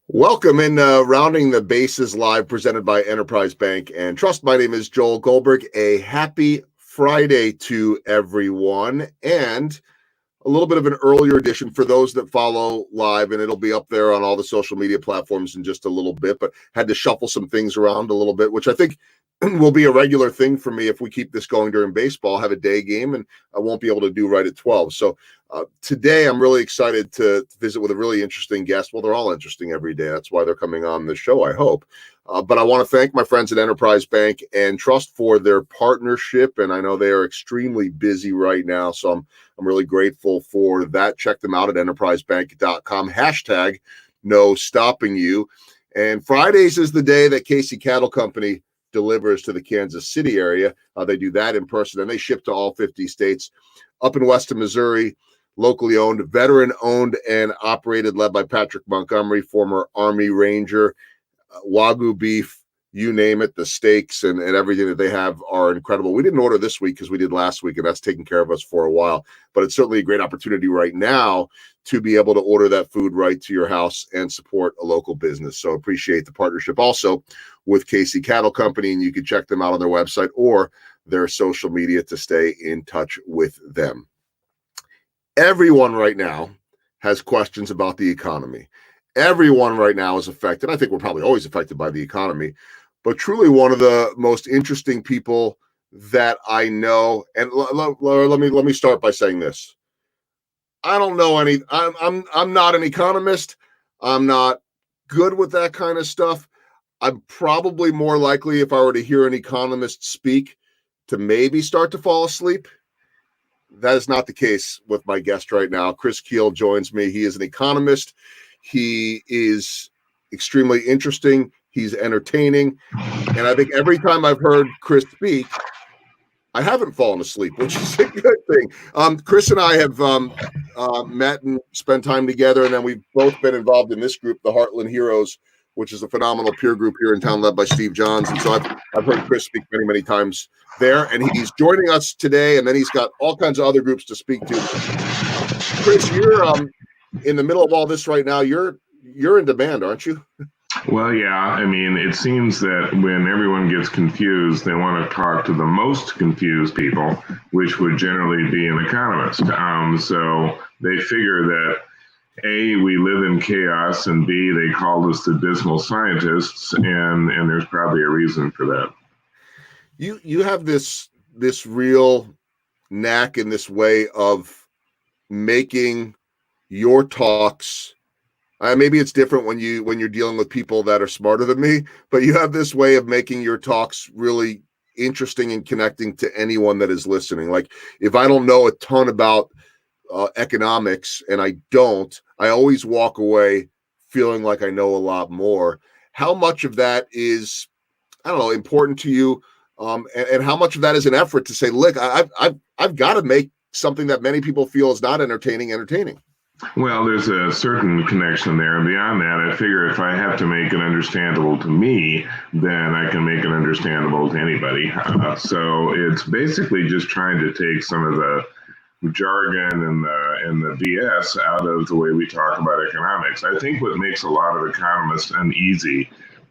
Welcome in Rounding the Bases Live, presented by Enterprise Bank and Trust. My name is Joel Goldberg. A happy Friday to everyone, and a little bit of an earlier edition for those that follow live, and it'll be up there on all the social media platforms in just a little bit, but had to shuffle some things around a little bit, which I think will be a regular thing for me if we keep this going during baseball. Have a day game, and I won't be able to do right at 12. So today I'm really excited to visit with a really interesting guest. Well, they're all interesting every day. That's why they're coming on the show, I hope. But I want to thank my friends at Enterprise Bank and Trust for their partnership, and I know they are extremely busy right now, so I'm really grateful for that. Check them out at enterprisebank.com. Hashtag no stopping you. And Fridays is the day that Casey Cattle Company delivers to the Kansas City area. They do that in person, and they ship to all 50 states. Up in western Missouri, locally owned, veteran owned and operated, led by Patrick Montgomery, former Army Ranger. Wagyu beef, you name it, the steaks and everything that they have are incredible. We didn't order this week because we did last week, and that's taken care of us for a while. But it's certainly a great opportunity right now to be able to order that food right to your house and support a local business. So appreciate the partnership also with Casey Cattle Company, and you can check them out on their website or their social media to stay in touch with them. Everyone right now has questions about the economy. Everyone right now is affected. I think we're probably always affected by the economy, but truly one of the most interesting people that I know. And let me start by saying this. I don't know any. I'm not an economist. I'm not good with that kind of stuff. I'm probably more likely, if I were to hear an economist speak, to maybe start to fall asleep. That is not the case with my guest right now. Chris Kuehl joins me. He is an economist. He is extremely interesting. He's entertaining. And I think every time I've heard Chris speak, I haven't fallen asleep, which is a good thing. Chris and I have met and spent time together, and then we've both been involved in this group, the Heartland Heroes, which is a phenomenal peer group here in town led by Steve Johns. And so I've heard Chris speak many, many times there, and he's joining us today, and then he's got all kinds of other groups to speak to. Chris, you're in the middle of all this right now. You're in demand, aren't you? Well, yeah. I mean, it seems that when everyone gets confused, they want to talk to the most confused people, which would generally be an economist. So they figure that A, we live in chaos, and B, they called us the dismal scientists, and there's probably a reason for that. You have this real knack in this way of making your talks. Maybe it's different when you're dealing with people that are smarter than me, but you have this way of making your talks really interesting and connecting to anyone that is listening. Like, if I don't know a ton about economics, and I always walk away feeling like I know a lot more. How much of that is, I don't know, important to you, and how much of that is an effort to say, look, I've got to make something that many people feel is not entertaining. Well, there's a certain connection there. And beyond that, I figure if I have to make it understandable to me, then I can make it understandable to anybody. So it's basically just trying to take some of the jargon and the BS out of the way we talk about economics. I think what makes a lot of economists uneasy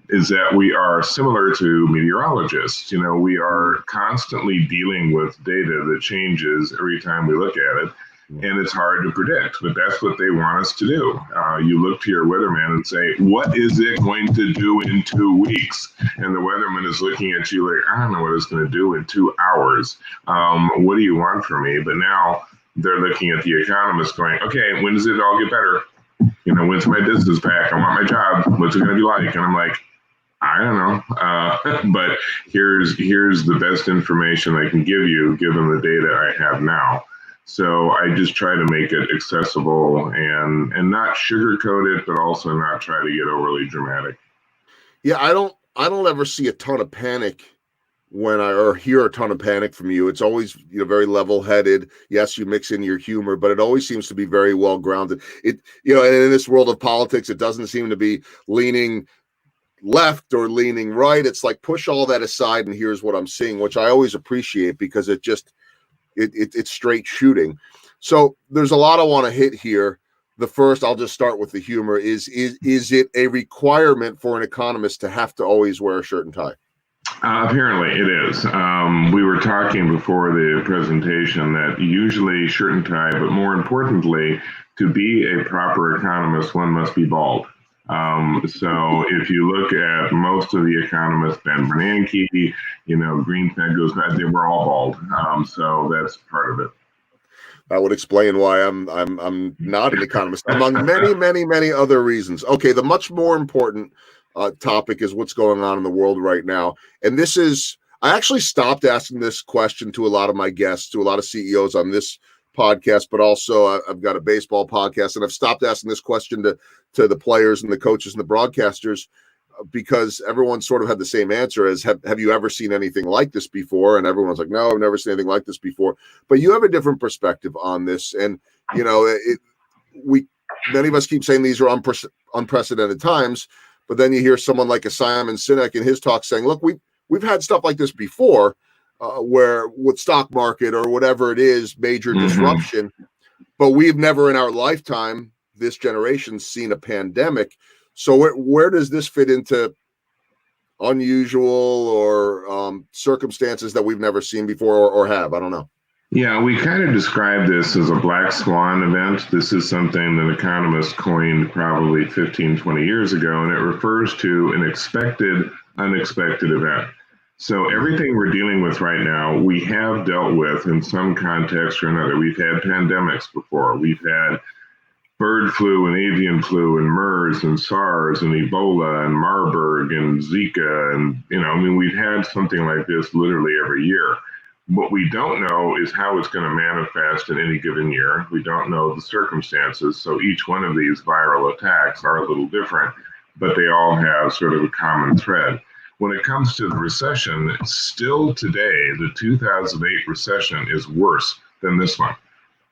is that we are similar to meteorologists. You know, we are constantly dealing with data that changes every time we look at it. And it's hard to predict, but that's what they want us to do. You look to your weatherman and say, what is it going to do in 2 weeks? And the weatherman is looking at you like, I don't know what it's going to do in 2 hours. What do you want from me? But now they're looking at the economist going, okay, when does it all get better? You know, when's my business back? I want my job. What's it going to be like? And I'm like, I don't know. But here's the best information I can give you given the data I have now. So I just try to make it accessible and not sugarcoat it, but also not try to get overly dramatic. Yeah, I don't ever see a ton of panic or hear a ton of panic from you. It's always, very level-headed. Yes, you mix in your humor, but it always seems to be very well grounded. And in this world of politics, it doesn't seem to be leaning left or leaning right. It's like, push all that aside and here's what I'm seeing, which I always appreciate because it's straight shooting. So there's a lot I want to hit here. the first, I'll just start with the humor. Is it a requirement for an economist to have to always wear a shirt and tie? Apparently, it is. We were talking before the presentation that usually shirt and tie, but more importantly, to be a proper economist, one must be bald. So if you look at most of the economists, Ben Bernanke, Greenspan goes back, they were all bald. So that's part of it. That would explain why I'm not an economist, among many other reasons. Okay, the much more important topic is what's going on in the world right now, and this is, I actually stopped asking this question to a lot of my guests, to a lot of CEOs on this podcast, but also I've got a baseball podcast, and I've stopped asking this question to the players and the coaches and the broadcasters, because everyone sort of had the same answer as, have you ever seen anything like this before? And everyone's like, no, I've never seen anything like this before. But you have a different perspective on this. And, many of us keep saying these are unprecedented times, but then you hear someone like a Simon Sinek in his talk saying, look, we've had stuff like this before, where with stock market or whatever it is, major disruption, but we've never in our lifetime, this generation, seen a pandemic. So where does this fit into unusual or circumstances that we've never seen before or have? I don't know. Yeah, we kind of describe this as a black swan event. This is something that economists coined probably 15, 20 years ago, and it refers to an unexpected event. So everything we're dealing with right now, we have dealt with in some context or another. We've had pandemics before. We've had bird flu and avian flu and MERS and SARS and Ebola and Marburg and Zika. And, we've had something like this literally every year. What we don't know is how it's going to manifest in any given year. We don't know the circumstances. So each one of these viral attacks are a little different, but they all have sort of a common thread. When it comes to the recession, still today, the 2008 recession is worse than this one.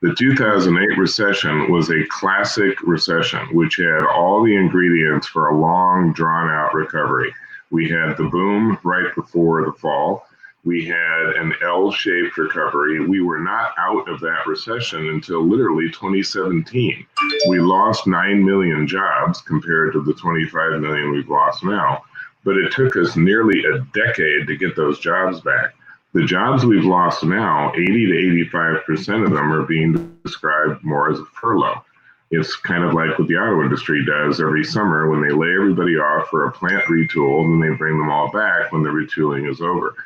The 2008 recession was a classic recession, which had all the ingredients for a long, drawn-out recovery. We had the boom right before the fall. We had an L-shaped recovery. We were not out of that recession until literally 2017. We lost 9 million jobs compared to the 25 million we've lost now, but it took us nearly a decade to get those jobs back. The jobs we've lost now, 80 to 85% of them are being described more as a furlough. It's kind of like what the auto industry does every summer when they lay everybody off for a plant retool, and then they bring them all back when the retooling is over.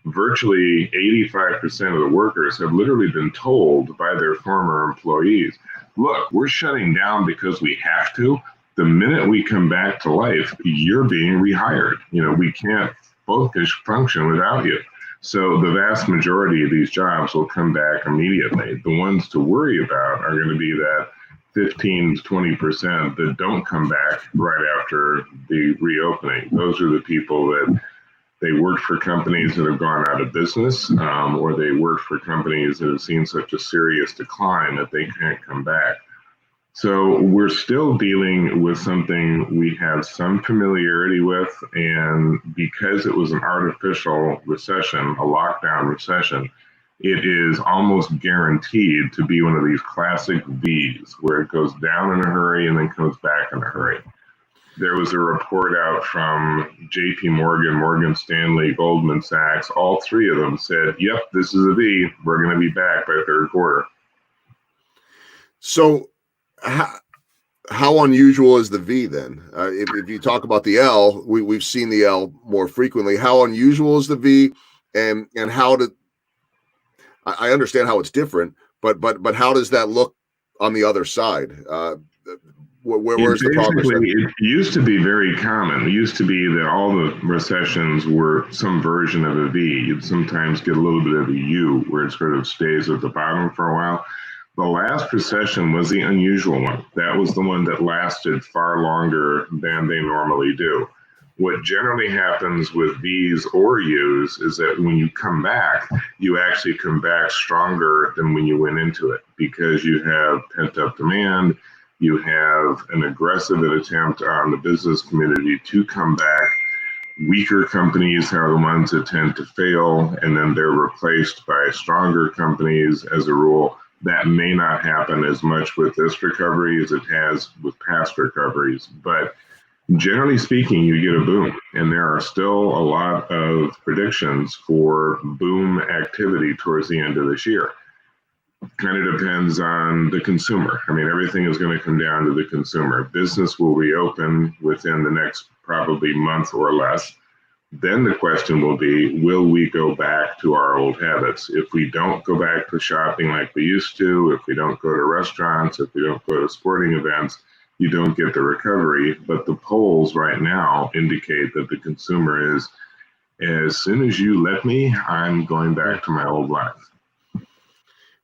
Virtually 85% of the workers have literally been told by their former employees, look, we're shutting down because we have to. The minute we come back to life, you're being rehired. We can't focus function without you. So the vast majority of these jobs will come back immediately. The ones to worry about are going to be that 15 to 20% that don't come back right after the reopening. Those are the people that they worked for companies that have gone out of business, or they worked for companies that have seen such a serious decline that they can't come back. So we're still dealing with something we have some familiarity with, and because it was an artificial recession, a lockdown recession, it is almost guaranteed to be one of these classic V's where it goes down in a hurry and then comes back in a hurry. There was a report out from JP Morgan, Morgan Stanley, Goldman Sachs. All three of them said, yep, this is a V. We're going to be back by third quarter. So how unusual is the V then? If you talk about the L, we've seen the L more frequently. How unusual is the V, and how I understand how it's different, but how does that look on the other side? Where's the progress? It used to be very common. It used to be that all the recessions were some version of a V. You'd sometimes get a little bit of a U where it sort of stays at the bottom for a while. The last recession was the unusual one. That was the one that lasted far longer than they normally do. What generally happens with V's or U's is that when you come back, you actually come back stronger than when you went into it, because you have pent-up demand, you have an aggressive attempt on the business community to come back. Weaker companies are the ones that tend to fail, and then they're replaced by stronger companies as a rule. That may not happen as much with this recovery as it has with past recoveries, but generally speaking, you get a boom, and there are still a lot of predictions for boom activity towards the end of this year. Kind of depends on the consumer. I mean, everything is going to come down to the consumer. Business will reopen within the next probably month or less. Then the question will be, will we go back to our old habits? If we don't go back to shopping like we used to, if we don't go to restaurants, if we don't go to sporting events, you don't get the recovery. But the polls right now indicate that the consumer is, as soon as you let me, I'm going back to my old life.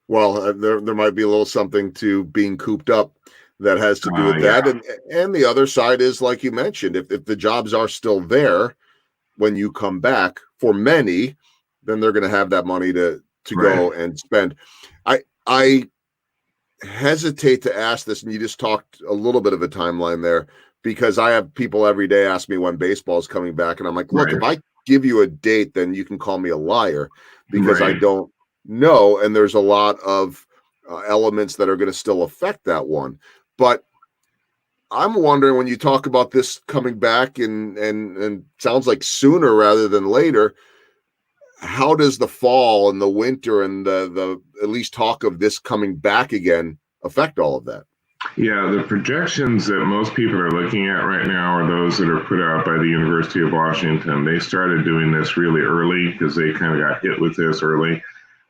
Well, there might be a little something to being cooped up that has to do with that. And the other side is, like you mentioned, if the jobs are still there when you come back, for many, then they're going to have that money to go and spend. I hesitate to ask this, and you just talked a little bit of a timeline there, because I have people every day ask me when baseball is coming back, and I'm like, look, if I give you a date, then you can call me a liar, because I don't know, and there's a lot of elements that are going to still affect that one. But I'm wondering, when you talk about this coming back and sounds like sooner rather than later, how does the fall and the winter and the at least talk of this coming back again affect all of that? Yeah, the projections that most people are looking at right now are those that are put out by the University of Washington. They started doing this really early because they kind of got hit with this early.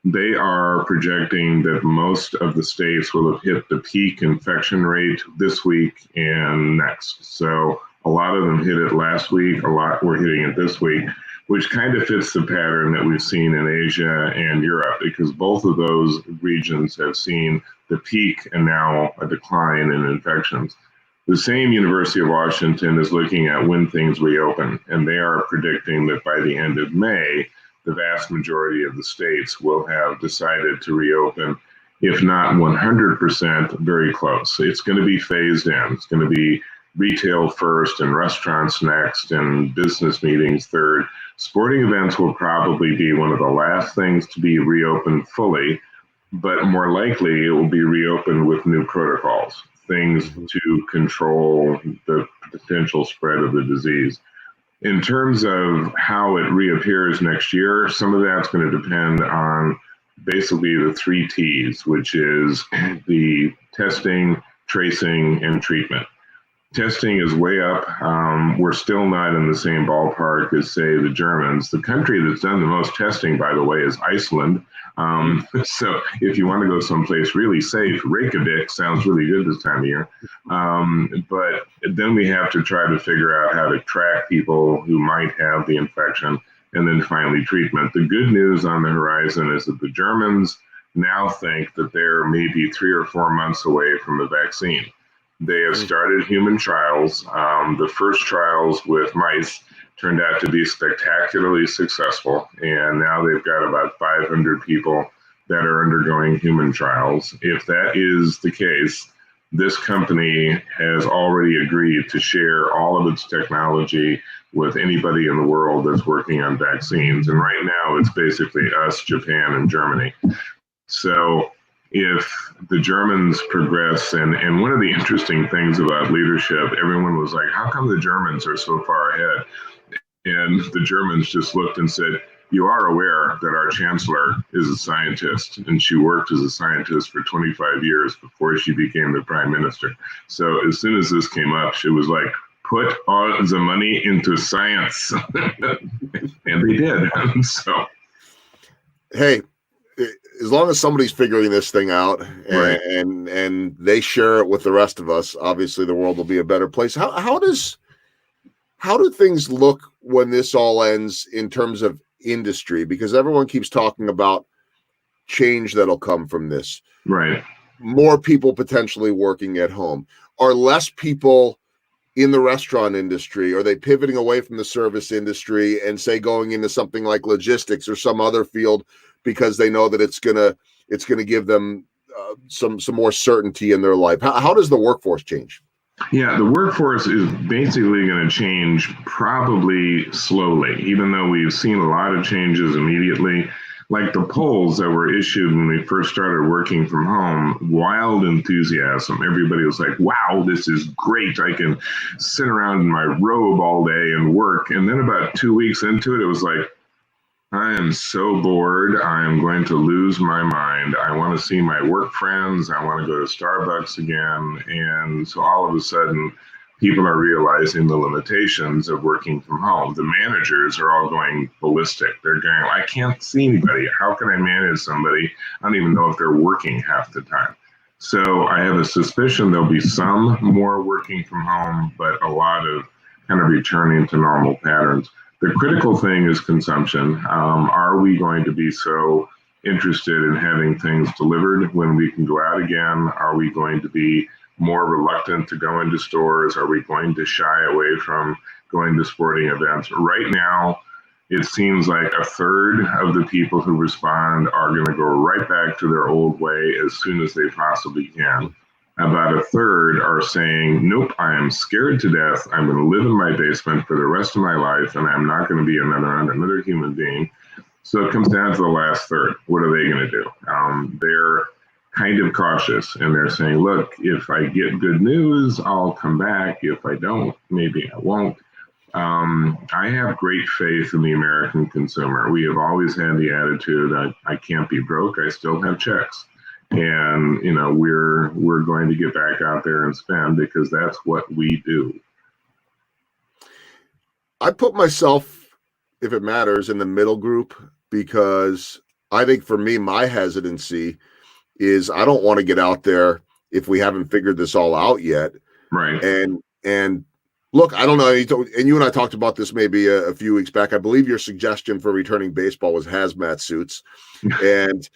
They are projecting that most of the states will have hit the peak infection rate this week and next. So a lot of them hit it last week, a lot were hitting it this week, which kind of fits the pattern that we've seen in Asia and Europe, because both of those regions have seen the peak and now a decline in infections. The same University of Washington is looking at when things reopen, and they are predicting that by the end of May, the vast majority of the states will have decided to reopen, if not 100%, very close. It's going to be phased in. It's going to be retail first and restaurants next and business meetings third. Sporting events will probably be one of the last things to be reopened fully, but more likely it will be reopened with new protocols, things to control the potential spread of the disease. In terms of how it reappears next year, some of that's going to depend on basically the 3 T's, which is the testing, tracing, and treatment. Testing is way up. We're still not in the same ballpark as, say, the Germans. The country that's done the most testing, by the way, is Iceland. So if you want to go someplace really safe, Reykjavik sounds really good this time of year. But then we have to try to figure out how to track people who might have the infection, and then finally treatment. The good news on the horizon is that the Germans now think that they're maybe 3 or 4 months away from a vaccine. They have started human trials. The first trials with mice turned out to be spectacularly successful, and now they've got about 500 people that are undergoing human trials. If that is the case, this company has already agreed to share all of its technology with anybody in the world that's working on vaccines. And right now, it's basically us, Japan, and Germany. So if the Germans progress, and one of the interesting things about leadership, everyone was like, how come the Germans are so far ahead? And the Germans just looked and said, you are aware that our chancellor is a scientist, and she worked as a scientist for 25 years before she became the prime minister. So as soon as this came up, she was like, put all the money into science. And they did. So, hey, as long as somebody's figuring this thing out and they share it with the rest of us, obviously the world will be a better place. How do things look when this all ends in terms of industry? Because everyone keeps talking about change that'll come from this. Right. More people potentially working at home. Are less people in the restaurant industry? Are they pivoting away from the service industry and, say, going into something like logistics or some other field because they know that it's gonna give them some more certainty in their life? How does the workforce change? Yeah, the workforce is basically going to change probably slowly, even though we've seen a lot of changes immediately. like the polls that were issued when we first started working from home, wild enthusiasm. Everybody was like, wow, this is great. I can sit around in my robe all day and work. And then about 2 weeks into it, it was like, I am so bored. I am going to lose my mind. I want to see my work friends. I want to go to Starbucks again. And so all of a sudden, people are realizing the limitations of working from home. The managers are all going ballistic. They're going, I can't see anybody. How can I manage somebody? I don't even know if they're working half the time. So I have a suspicion there'll be some more working from home, but a lot of kind of returning to normal patterns. The critical thing is consumption. Are we going to be so interested in having things delivered when we can go out again? Are we going to be more reluctant to go into stores? Are we going to shy away from going to sporting events? Right now, it seems like a third of the people who respond are going to go right back to their old way as soon as they possibly can. About a third are saying, nope, I am scared to death. I'm going to live in my basement for the rest of my life, and I'm not going to be another human being. So it comes down to the last third. What are they going to do? They're kind of cautious, and they're saying, look, if I get good news, I'll come back. If I don't, maybe I won't. I have great faith in the American consumer. We have always had the attitude, I can't be broke. I still have checks. And we're going to get back out there and spend because that's what we do. I put myself, if it matters, in the middle group because I think for me, my hesitancy is I don't want to get out there if we haven't figured this all out yet. Right. And look, I don't know. And you and I talked about this maybe a few weeks back. I believe your suggestion for returning baseball was hazmat suits. And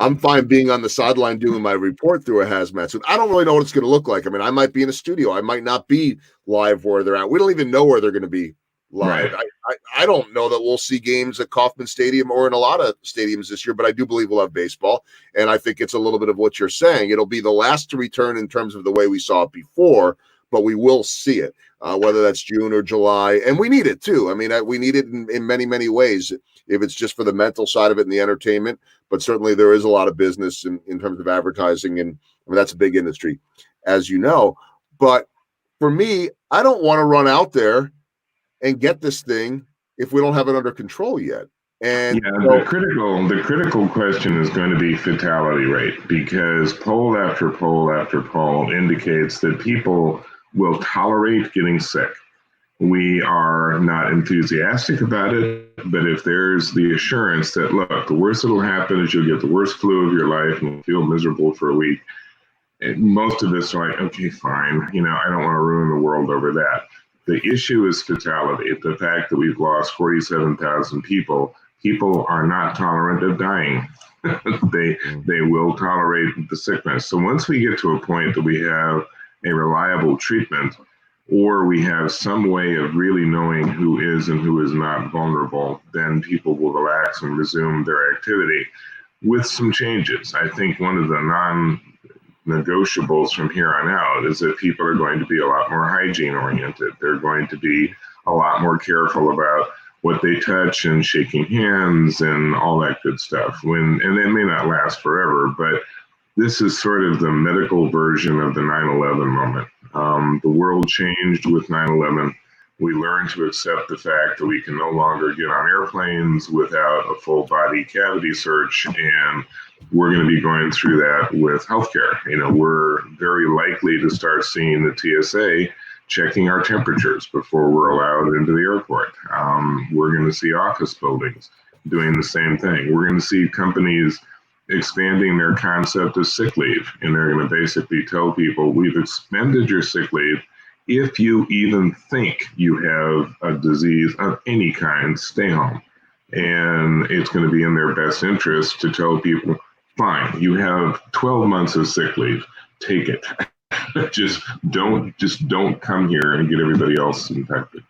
I'm fine being on the sideline doing my report through a hazmat suit. I don't really know what it's going to look like. I mean, I might be in a studio. I might not be live where they're at. We don't even know where they're going to be live. Right. I don't know that we'll see games at Kauffman Stadium or in a lot of stadiums this year, but I do believe we'll have baseball. And I think it's a little bit of what you're saying. It'll be the last to return in terms of the way we saw it before, but we will see it, whether that's June or July. And we need it too. I mean, we need it in many, many ways, if it's just for the mental side of it and the entertainment. But certainly there is a lot of business in terms of advertising. And I mean, that's a big industry, as you know. But for me, I don't want to run out there and get this thing if we don't have it under control yet. And the critical question is going to be fatality rate, because poll after poll after poll indicates that people will tolerate getting sick. We are not enthusiastic about it, but if there's the assurance that, look, the worst that'll happen is you'll get the worst flu of your life and you'll feel miserable for a week, and most of us are like, okay, fine, I don't want to ruin the world over that. The issue is fatality. The fact that we've lost 47,000 people. People are not tolerant of dying. they will tolerate the sickness. So once we get to a point that we have a reliable treatment, or we have some way of really knowing who is and who is not vulnerable, then people will relax and resume their activity with some changes. I think one of the non-negotiables from here on out is that people are going to be a lot more hygiene oriented. They're going to be a lot more careful about what they touch and shaking hands and all that good stuff. And it may not last forever, but this is sort of the medical version of the 9/11 moment. The world changed with 9/11. We learned to accept the fact that we can no longer get on airplanes without a full body cavity search, and we're going to be going through that with healthcare. We're very likely to start seeing the TSA checking our temperatures before we're allowed into the airport. We're going to see office buildings doing the same thing. We're going to see companies expanding their concept of sick leave, and they're going to basically tell people, we've expended your sick leave. If you even think you have a disease of any kind, stay home. And it's going to be in their best interest to tell people, fine, you have 12 months of sick leave, take it. just don't come here and get everybody else infected.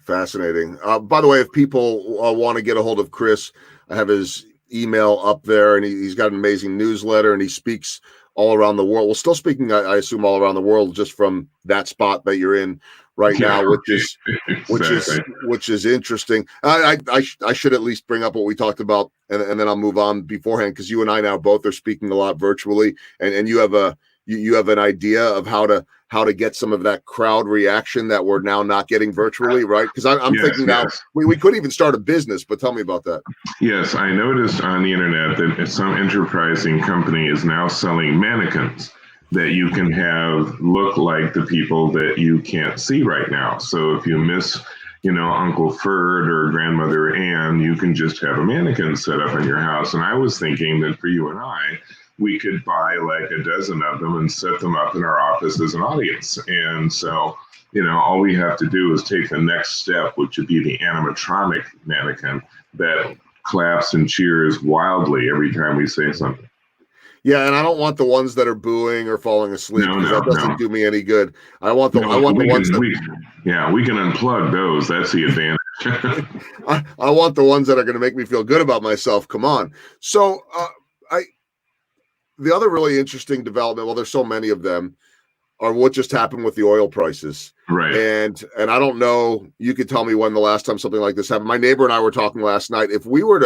Fascinating. By the way, if people want to get a hold of Chris, I have his email up there, and he's got an amazing newsletter, and he speaks all around the world. Well, still speaking, I assume, all around the world, just from that spot that you're in right Yeah, now, exactly. which is interesting. I should at least bring up what we talked about, and then I'll move on beforehand, because you and I now both are speaking a lot virtually, and you have you have an idea of how to get some of that crowd reaction that we're now not getting virtually, right? Because I'm Yes, thinking now yes. we could even start a business, but tell me about that. Yes, I noticed on the internet that some enterprising company is now selling mannequins that you can have look like the people that you can't see right now. So if you miss, Uncle Ferd or Grandmother Ann, you can just have a mannequin set up in your house. And I was thinking that for you and I, we could buy like a dozen of them and set them up in our office as an audience. And so, all we have to do is take the next step, which would be the animatronic mannequin that claps and cheers wildly every time we say something. Yeah, and I don't want the ones that are booing or falling asleep, No, because no, that doesn't no, do me any good. I no. want the We ones can, that we can unplug those. That's the advantage. I want the ones that are going to make me feel good about myself. Come on. So, I the other really interesting development, well, there's so many of them, are what just happened with the oil prices. Right. And I don't know, you could tell me when the last time something like this happened. My neighbor and I were talking last night. If we were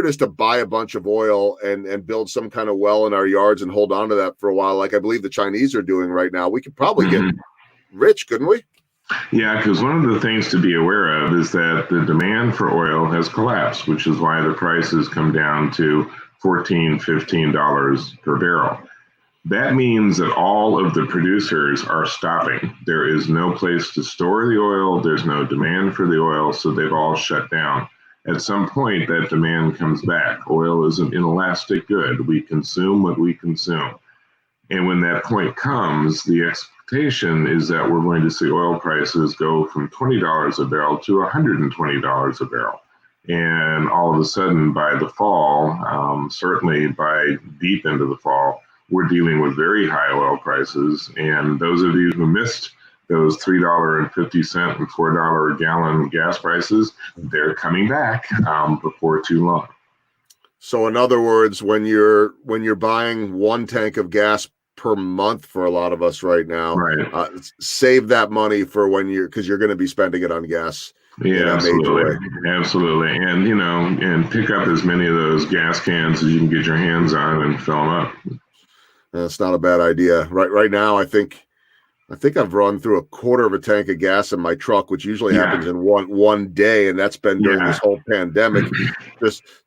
just to buy a bunch of oil and build some kind of well in our yards and hold on to that for a while, like I believe the Chinese are doing right now, we could probably get Hmm. rich, couldn't we? Yeah, because one of the things to be aware of is that the demand for oil has collapsed, which is why the prices come down to $14, $15 per barrel. That means that all of the producers are stopping. There is no place to store the oil. There's no demand for the oil, so they've all shut down. At some point, that demand comes back. Oil is an inelastic good. We consume what we consume. And when that point comes, the expectation is that we're going to see oil prices go from $20 a barrel to $120 a barrel. And all of a sudden, by the fall, certainly by deep into the fall, we're dealing with very high oil prices. And those of you who missed those $3.50 and $4 a gallon gas prices, they're coming back before too long. So in other words, when you're buying one tank of gas per month for a lot of us right now, Right. save that money for when because you're going to be spending it on gas in Yeah, a major absolutely. way. Absolutely. And, and pick up as many of those gas cans as you can get your hands on and fill them up. That's not a bad idea. Right now, I think I've run through a quarter of a tank of gas in my truck, which usually happens Yeah. in one day, and that's been during Yeah. this whole pandemic,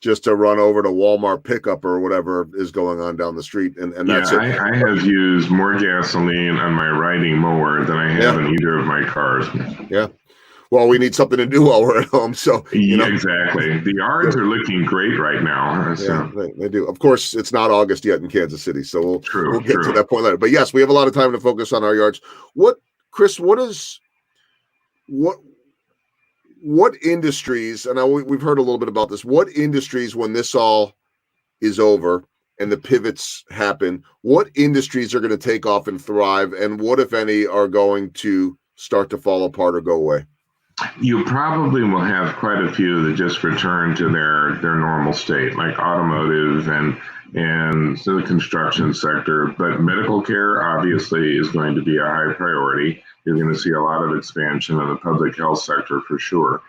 just to run over to Walmart pickup or whatever is going on down the street, and Yeah. that's it. I have used more gasoline on my riding mower than I have Yeah, in either of my cars. yeah. Well, we need something to do while we're at home, so Yeah, exactly. The yards are looking great right now. yeah, So they do. Of course, it's not August yet in Kansas City, so we'll true, get to true. that point later. But yes, we have a lot of time to focus on our yards. What, Chris? What what industries? And we've heard a little bit about this. What industries, when this all is over and the pivots happen, what industries are going to take off and thrive, and what, if any, are going to start to fall apart or go away? You probably will have quite a few that just return to their normal state, like automotive and so the construction sector. But medical care obviously is going to be a high priority. You're going to see a lot of expansion in the public health sector for sure.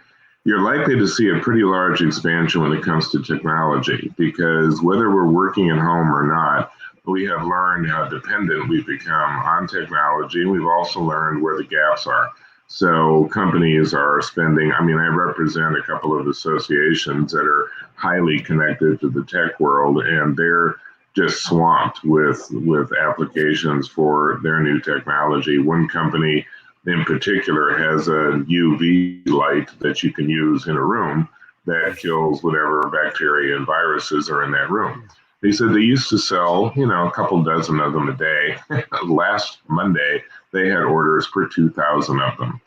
You're likely to see a pretty large expansion when it comes to technology, because whether we're working at home or not, we have learned how dependent we've become on technology. We've also learned where the gaps are. So companies are spending, I mean, I represent a couple of associations that are highly connected to the tech world, and they're just swamped with applications for their new technology. One company in particular has a UV light that you can use in a room that kills whatever bacteria and viruses are in that room. They said they used to sell, a couple dozen of them a day. Last Monday, they had orders for 2,000 of them.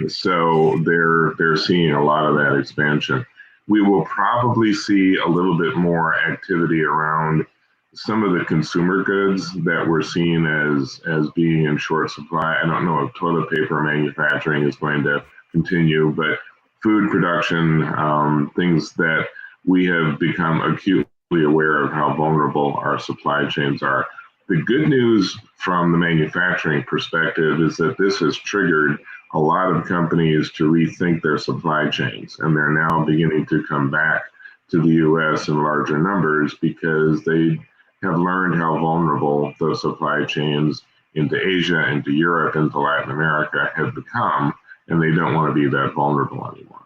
So they're seeing a lot of that expansion. We will probably see a little bit more activity around some of the consumer goods that we're seeing as being in short supply. I don't know if toilet paper manufacturing is going to continue, but food production, things that we have become acutely aware of how vulnerable our supply chains are. The good news from the manufacturing perspective is that this has triggered a lot of companies to rethink their supply chains, and they're now beginning to come back to the US in larger numbers because they have learned how vulnerable those supply chains into Asia, into Europe, into Latin America have become, and they don't want to be that vulnerable anymore.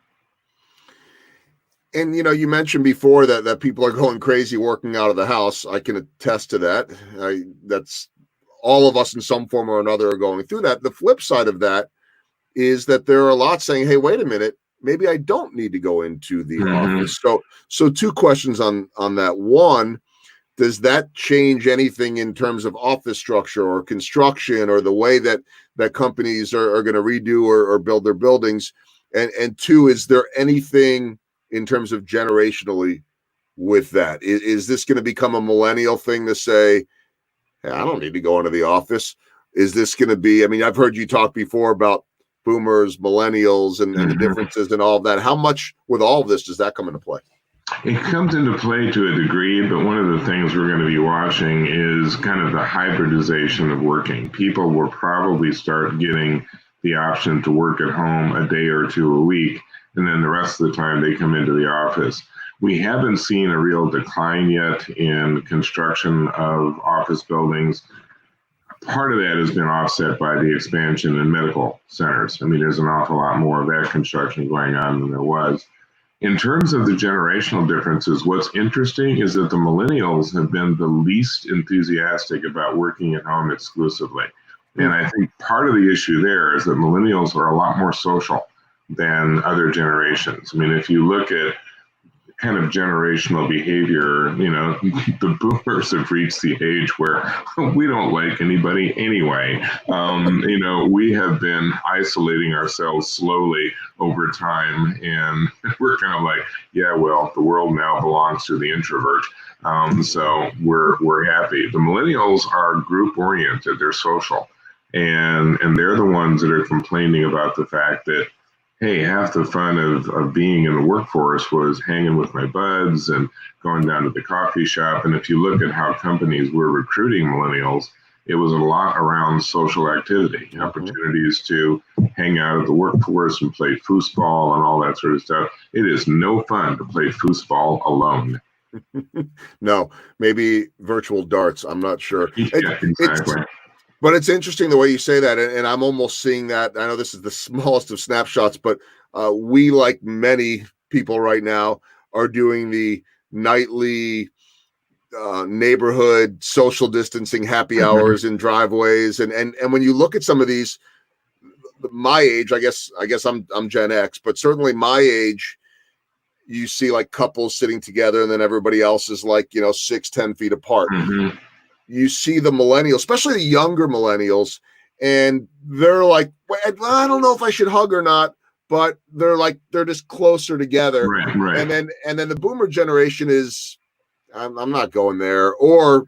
And you mentioned before that people are going crazy working out of the house. I can attest to that. That's all of us in some form or another are going through that. The flip side of that is that there are a lot saying, "Hey, wait a minute, maybe I don't need to go into the office." So two questions on that. One, does that change anything in terms of office structure or construction or the way that companies are going to redo or build their buildings? And two, is there anything in terms of generationally with that? Is this going to become a millennial thing to say, "Hey, I don't need to go into the office"? Is this going to be, I mean, I've heard you talk before about boomers, millennials, and the differences and all of that. How much with all of this does that come into play? It comes into play to a degree, but one of the things we're going to be watching is kind of the hybridization of working. People will probably start getting the option to work at home a day or two a week, and then the rest of the time they come into the office. We haven't seen a real decline yet in construction of office buildings. Part of that has been offset by the expansion in medical centers. I mean, there's an awful lot more of that construction going on than there was. In terms of the generational differences, what's interesting is that the millennials have been the least enthusiastic about working at home exclusively. And I think part of the issue there is that millennials are a lot more social than other generations. I mean, if you look at kind of generational behavior, the boomers have reached the age where we don't like anybody anyway. We have been isolating ourselves slowly over time, and we're kind of like, yeah, well, the world now belongs to the introvert. So we're happy. The millennials are group oriented; they're social, and they're the ones that are complaining about the fact that, hey, half the fun of being in the workforce was hanging with my buds and going down to the coffee shop. And if you look at how companies were recruiting millennials, it was a lot around social activity, opportunities to hang out at the workforce and play foosball and all that sort of stuff. It is no fun to play foosball alone. No, maybe virtual darts. I'm not sure. Yeah, exactly. But it's interesting the way you say that, and I'm almost seeing that. I know this is the smallest of snapshots, but we, like many people right now, are doing the nightly neighborhood social distancing happy hours in driveways, and when you look at some of these, my age, I guess I'm Gen X, but certainly my age, you see like couples sitting together, and then everybody else is like 6-10 feet apart. You see the millennials, especially the younger millennials, and they're like, well, I don't know if I should hug or not, but they're just closer together. Right. And then the boomer generation is, I'm not going there, or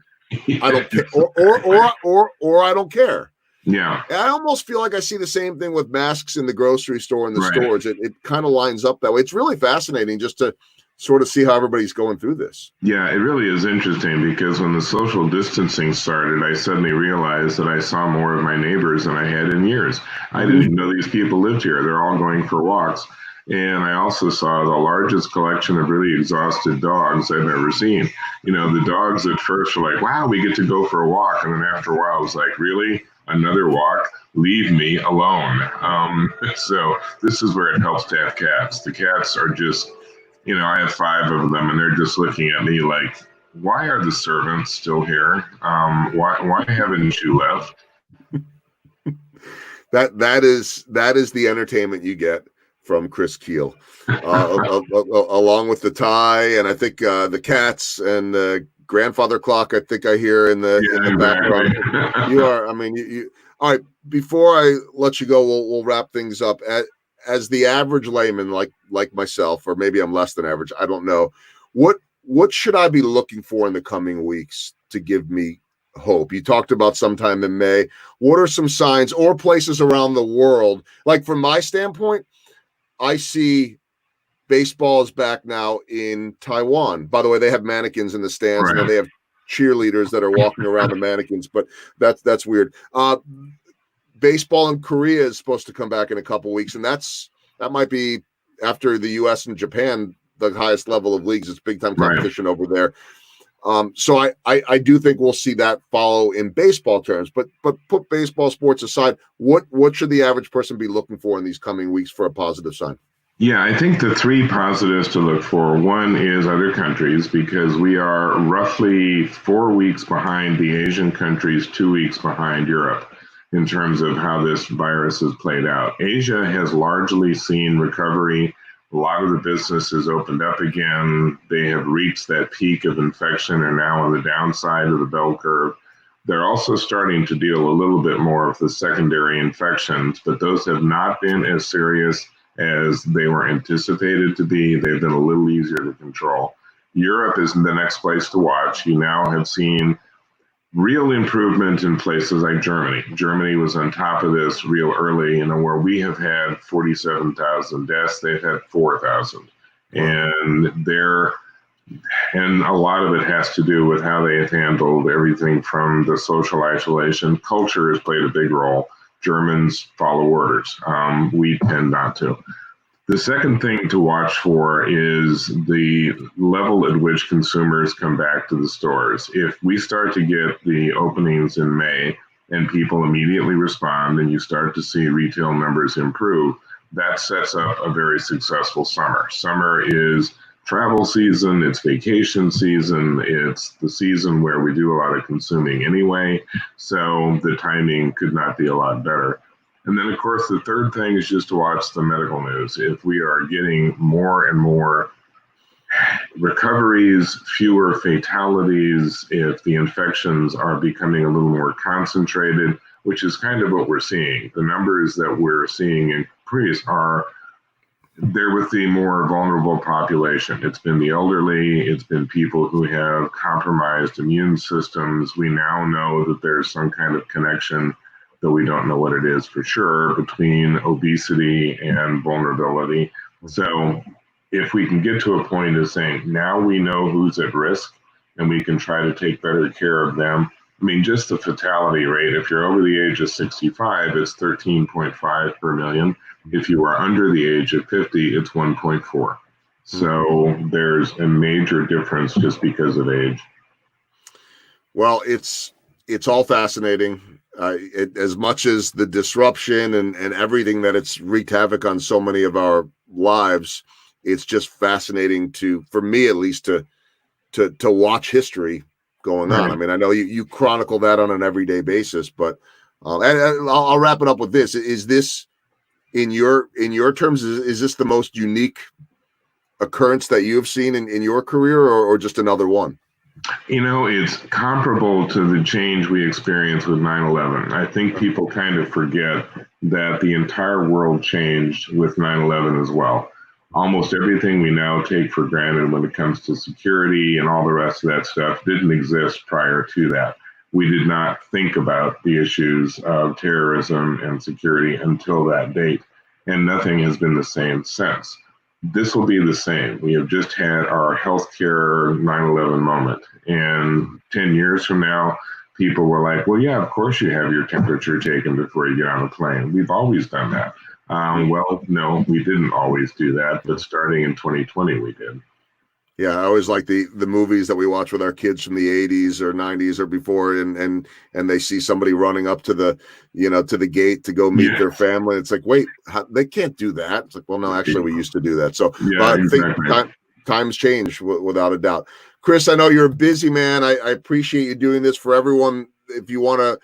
I don't care, or I don't care. Yeah. And I almost feel like I see the same thing with masks in the grocery store and the stores. It kind of lines up that way. It's really fascinating just to sort of see how everybody's going through this. Yeah, it really is interesting because when the social distancing started, I suddenly realized that I saw more of my neighbors than I had in years. I didn't even know these people lived here. They're all going for walks. And I also saw the largest collection of really exhausted dogs I've ever seen. The dogs at first were like, wow, we get to go for a walk. And then after a while, I was like, really? Another walk? Leave me alone. So this is where it helps to have cats. The cats are just, I have 5 of them, and they're just looking at me like, why are the servants still here? Why haven't you left? That is the entertainment you get from Chris Kuehl, along with the tie, and I think the cats and the grandfather clock. I think I hear in the background. You are. I mean, you. All right. Before I let you go, we'll wrap things up. As the average layman, like myself, or maybe I'm less than average, I don't know. What should I be looking for in the coming weeks to give me hope? You talked about sometime in May. What are some signs or places around the world? Like from my standpoint, I see baseball is back now in Taiwan. By the way, they have mannequins in the stands, and then they have cheerleaders that are walking around the mannequins, but that's weird. Baseball in Korea is supposed to come back in a couple weeks, and that might be, after the U.S. and Japan, the highest level of leagues. It's big time competition over there. So I do think we'll see that follow in baseball terms, but put baseball sports aside, what should the average person be looking for in these coming weeks for a positive sign? Yeah, I think the three positives to look for, one is other countries, because we are roughly 4 weeks behind the Asian countries, 2 weeks behind Europe in terms of how this virus has played out. Asia has largely seen recovery. A lot of the businesses opened up again. They have reached that peak of infection and now on the downside of the bell curve. They're also starting to deal a little bit more with the secondary infections, but those have not been as serious as they were anticipated to be. They've been a little easier to control. Europe is the next place to watch. You now have seen real improvement in places like Germany. Germany was on top of this real early, where we have had 47,000 deaths, they've had 4,000. Wow. And a lot of it has to do with how they have handled everything from the social isolation. Culture has played a big role. Germans follow orders. We tend not to. The second thing to watch for is the level at which consumers come back to the stores. If we start to get the openings in May and people immediately respond and you start to see retail numbers improve, that sets up a very successful summer. Summer is travel season, it's vacation season, it's the season where we do a lot of consuming anyway, so the timing could not be a lot better. And then, of course, the third thing is just to watch the medical news. If we are getting more and more recoveries, fewer fatalities, if the infections are becoming a little more concentrated, which is kind of what we're seeing. The numbers that we're seeing increase are they're with the more vulnerable population. It's been the elderly, it's been people who have compromised immune systems. We now know that there's some kind of connection, though we don't know what it is for sure, between obesity and vulnerability. So if we can get to a point of saying, now we know who's at risk and we can try to take better care of them. I mean, just the fatality rate, if you're over the age of 65, it's 13.5 per million. If you are under the age of 50, it's 1.4. So there's a major difference just because of age. Well, it's all fascinating. As much as the disruption and everything that it's wreaked havoc on so many of our lives, it's just fascinating for me at least, to watch history going on. I mean, I know you chronicle that on an everyday basis, but and I'll wrap it up with this. Is this, in your terms, is this the most unique occurrence that you have seen in your career, or just another one? It's comparable to the change we experienced with 9/11. I think people kind of forget that the entire world changed with 9/11 as well. Almost everything we now take for granted when it comes to security and all the rest of that stuff didn't exist prior to that. We did not think about the issues of terrorism and security until that date, and nothing has been the same since. This will be the same. We have just had our healthcare 9/11 moment. And 10 years from now, people were like, well, yeah, of course you have your temperature taken before you get on a plane. We've always done that. Well, no, we didn't always do that. But starting in 2020, we did. Yeah, I always like the movies that we watch with our kids from the 80s or 90s or before, and they see somebody running up to the gate to go meet their family. It's like, wait, they can't do that. It's like, well, no, actually, we used to do that. So I think times change without a doubt. Chris, I know you're a busy man. I appreciate you doing this for everyone. If you want to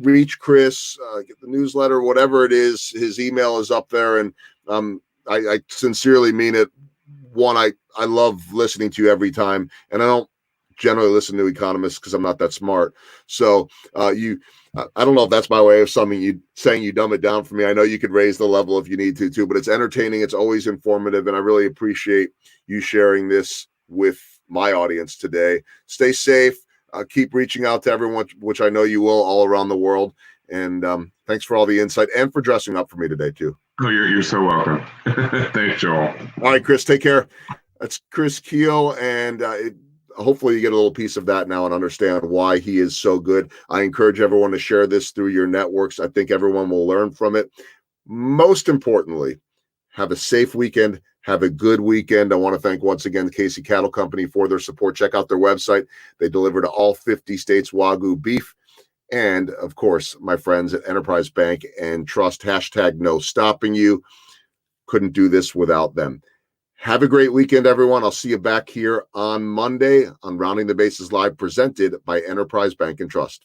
reach Chris, get the newsletter, whatever it is, his email is up there, and I sincerely mean it. One, I love listening to you every time, and I don't generally listen to economists because I'm not that smart. So I don't know if that's my way of saying you dumb it down for me. I know you could raise the level if you need to too, but it's entertaining. It's always informative, and I really appreciate you sharing this with my audience today. Stay safe. Keep reaching out to everyone, which I know you will, all around the world. And thanks for all the insight and for dressing up for me today too. Oh, you're so welcome. Thanks, Joel. All right, Chris, take care. That's Chris Kuehl, and hopefully you get a little piece of that now and understand why he is so good. I encourage everyone to share this through your networks. I think everyone will learn from it. Most importantly, have a safe weekend. Have a good weekend. I want to thank once again the Casey Cattle Company for their support. Check out their website. They deliver to all 50 states Wagyu beef. And of course, my friends at Enterprise Bank and Trust, #no stopping you. Couldn't do this without them. Have a great weekend, everyone. I'll see you back here on Monday on Rounding the Bases Live, presented by Enterprise Bank and Trust.